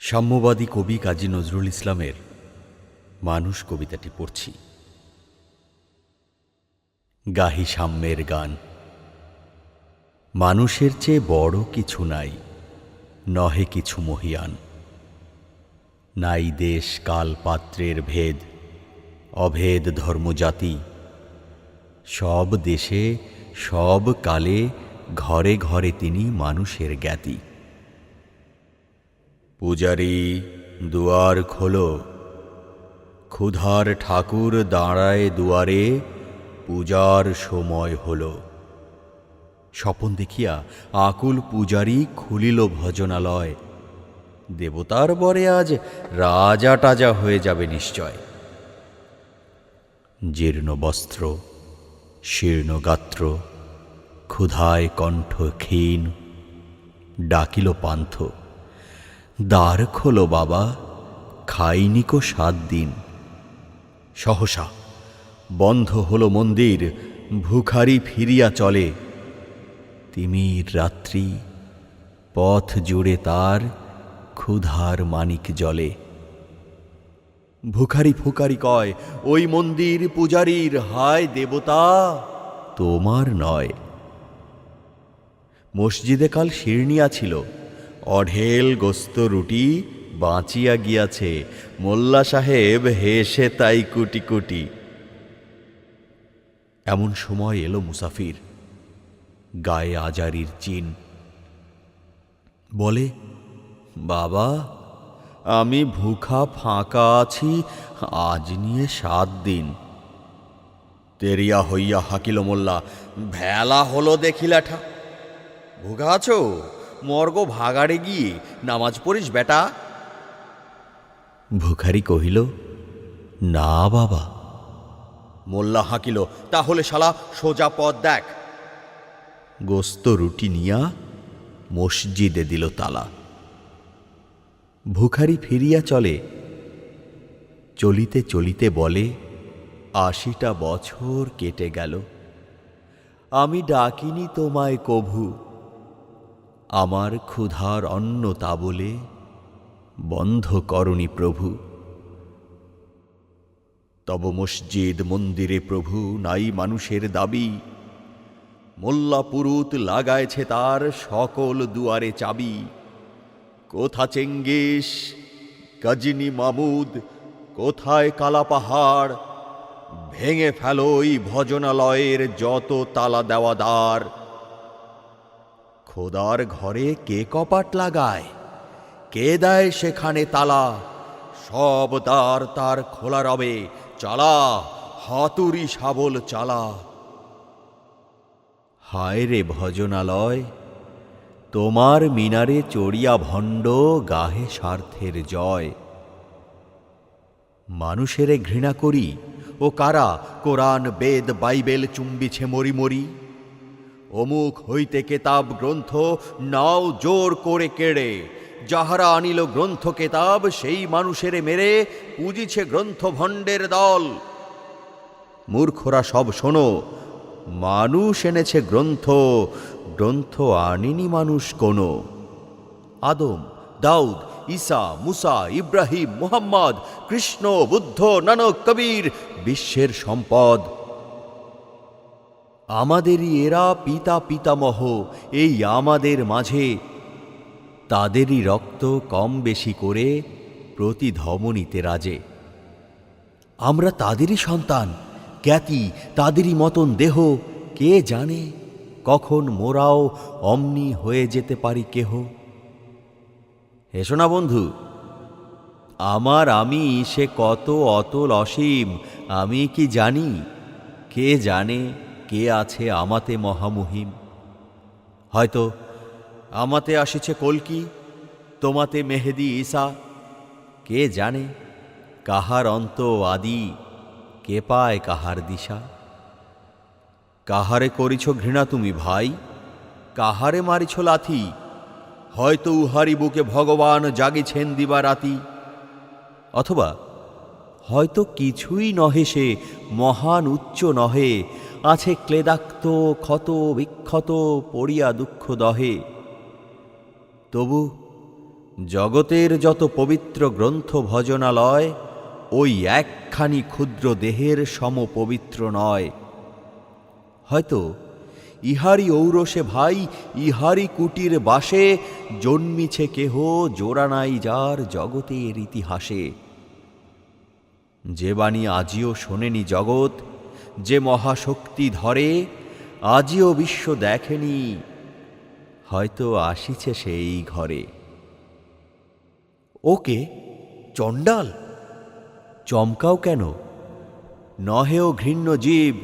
সাম্যবাদী কবি কাজী নজরুল ইসলামের মানুষ কবিতাটি পড়ছি। গাহি সাম্যের গান। মানুষের চেয়ে বড় কিছু নাই, নহে কিছু মহিয়ান। নাই দেশ কাল পাত্রের ভেদ, অভেদ ধর্মজাতি। সব দেশে সব কালে ঘরে ঘরে তিনি মানুষের জ্ঞাতি। পূজারি দুয়ার খোলো, ক্ষুধার ঠাকুর দাঁড়ায় দুয়ারে, পূজার সময় হলো। স্বপন দেখিয়া আকুল পূজারি খুলিল ভজনালয়। দেবতার বরে আজ রাজা টাজা হয়ে যাবে নিশ্চয়। জীর্ণ বস্ত্র, শীর্ণ গাত্র, ক্ষুধায় কণ্ঠ ক্ষীণ, ডাকিল পান্থ, দ্বার খোলো বাবা, খাইনিকো 7 দিন। সহসা বন্ধ হলো মন্দির, ভুখারি ফিরিয়া চলে। তিমির রাত্রি, পথ জুড়ে তার ক্ষুধার মানিক জলে। ভুখারি ফুকারি কয়, ওই মন্দির পূজারীর, হায় দেবতা তোমার নয়। মসজিদে কাল শিরনিয়া ছিল, অঢেল গোস্ত রুটি বাঁচিয়া গিয়াছে। মোল্লা সাহেব হেসে তাই কুটি কুটি। এমন সময় এলো মুসাফির, গায়ে আজারির চিন। বলে, বাবা আমি ভুখা ফাঁকা আছি, আজ নিয়ে 7 দিন। তেরিয়া হইয়া হাকিল মোল্লা, ভেলা হলো দেখি ল্যাঠা। ভুখা আছো, মর্গ ভাগাড়ে গিয়ে নামাজ পড়িস বেটা। ভুখারি কহিল, না বাবা। মোল্লা হাঁকিল, তাহলে শালা সোজা পথ দেখ। গোস্ত রুটি নিয়া মসজিদে দিল তালা। ভুখারি ফিরিয়া চলে, চলিতে চলিতে বলে, 80টা বছর কেটে গেল, আমি ডাকিনি তোমায় কভু। আমার ক্ষুধার অন্ন তা বলে বন্ধ করনি প্রভু। তব মসজিদ মন্দিরে প্রভু নাই মানুষের দাবি। মোল্লা পুরুত লাগাইছে তার সকল দুয়ারে চাবি। কোথা চেঙ্গিস, গজনী মামুদ, কোথায় কালা পাহাড়, ভেঙে ফেলো ওই ভজনালয়ের যত তালা দেওয়া দ্বার। খোদার ঘরে কে কপাট লাগায়, কে দেয় সেখানে তালা, সব দ্বার তার খোলা রবে, চালা হাতুড়ি শাবল চালা। হায় রে ভজনালয়, তোমার মিনারে চড়িয়া ভণ্ড গাহে স্বার্থের জয়। মানুষেরে ঘৃণা করি, ও কারা কোরআন বেদ বাইবেল চুম্বিছে মরি মরি। অমুক হইতে কেতাব গ্রন্থ নাও জোর করে কেড়ে। যাহারা আনিল গ্রন্থ কেতাব, সেই মানুষেরে মেরে পুজিছে গ্রন্থ ভণ্ডের দল। মূর্খরা সব শোনো, মানুষ এনেছে গ্রন্থ, গ্রন্থ আনেনি মানুষ কোনো। আদম, দাউদ, ঈসা, মুসা, ইব্রাহিম, মুহাম্মদ, কৃষ্ণ, বুদ্ধ, নানক, কবির বিশ্বের সম্পদ। আমাদেরই এরা পিতা পিতামহ, এই আমাদের মাঝে। তাদেরই রক্ত কম বেশি করে প্রতি ধমনীতে রাজে। আমরা তাদেরই সন্তান, জ্ঞাতি তাদেরই মতন দেহ। কে জানে কখন মোরাও অমনি হয়ে যেতে পারি কেহ। এসো না বন্ধু, আমার আমি সে কত অতল অসীম, আমি কি জানি। কে জানে কে আছে আমাতে মহামহিম। হয়তো আমাতে আসিছে কল্কি, তোমাতে মেহেদি ঈসা। কে জানে কাহার অন্ত আদি, কে পায় কাহার দিশা। কাহারে করিছ ঘৃণা তুমি ভাই, কাহারে মারিছ লাথি। হয়তো উহারি বুকে ভগবান জাগিছেন দিবারাতি। অথবা হয়তো কিছুই নহে সে, মহান উচ্চ নহে, আছে ক্লেদাক্ত ক্ষত বিক্ষত, পড়িয়া দুঃখ দহে। তবু জগতের যত পবিত্র গ্রন্থ ভজনালয় ওই একখানি ক্ষুদ্র দেহের সম পবিত্র নয়। হয়তো ইহারি ঔরসে ভাই, ইহারি কুটির বাসে জন্মিছে কেহ জোড়া নাই যার জগতের ইতিহাসে। যে বাণী আজিও শোনেনি জগৎ, যে মহাশক্তি ধরে আজিও বিশ্ব দেখেনি, হয়তো আসিছে সেই ঘরে। ওকে চণ্ডাল, চমকাও কেন? নহেও ঘৃণ্য জীব,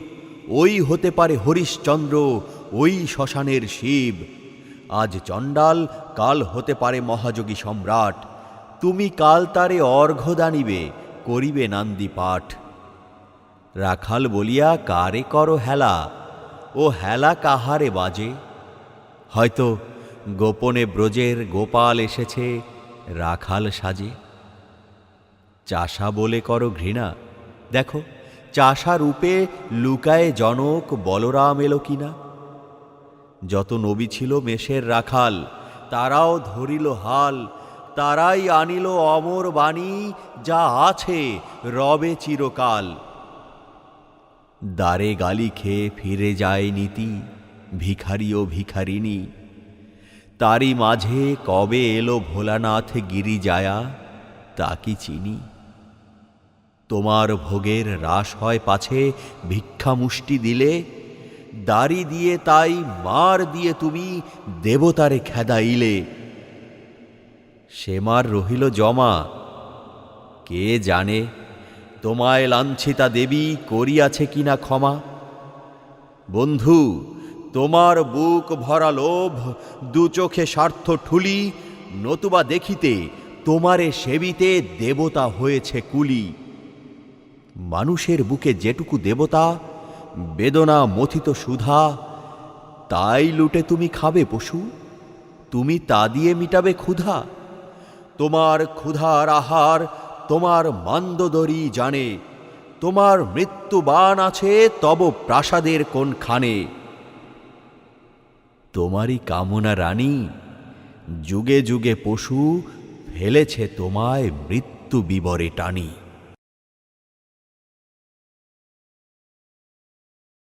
ওই হতে পারে হরিশ্চন্দ্র, ওই শ্মশানের শিব। আজ চণ্ডাল, কাল হতে পারে মহাযোগী সম্রাট। তুমি কাল তারে অর্ঘ্য দানিবে, করিবে নান্দি পাঠ। রাখাল বলিয়া কারে করো হেলা, ও হেলা কাহারে বাজে? হয়তো গোপনে ব্রজের গোপাল এসেছে রাখাল সাজে। চাষা বলে করো ঘৃণা, দেখো চাষা রূপে লুকায়ে জনক বলরাম এলো কিনা। যত নবী ছিল মেষের রাখাল, তারাও ধরিল হাল, তারাই আনিল অমর বাণী, যা আছে রবে চিরকাল। দ্বারে গালি খেয়ে ফিরে যায় নীতি, ভিখারি ও ভিখারিণী। তারই মাঝে কবে এলো ভোলানাথ গিরিজায়া, তা কি চিনি। তোমার ভোগের রাস হয় পাছে ভিক্ষা মুষ্টি দিলে, দাড়ি দিয়ে তাই মার দিয়ে তুমি দেবতারে খেদাইলে। সে মার রহিল জমা, কে জানে তোমায় লাঞ্ছিতা দেবী করিয়াছে কিনা ক্ষমা। বন্ধু, তোমার বুক ভরা লোভ, দু চোখে স্বার্থ ঠুলি, নতুবা দেখিতে তোমারে সেবিতে দেবতা হয়েছে কুলি। মানুষের বুকে যেটুকু দেবতা, বেদনা মথিত সুধা, তাই লুটে তুমি খাবে পশু, তুমি তা দিয়ে মিটাবে ক্ষুধা। তোমার ক্ষুধার আহার তোমার মন্দোদরী জানে, তোমার মৃত্যুবাণ আছে তব প্রাসাদের কোনখানে। তোমারই কামনা রানী, যুগে যুগে পশু ফেলেছে তোমায় মৃত্যু বিবরে টানি।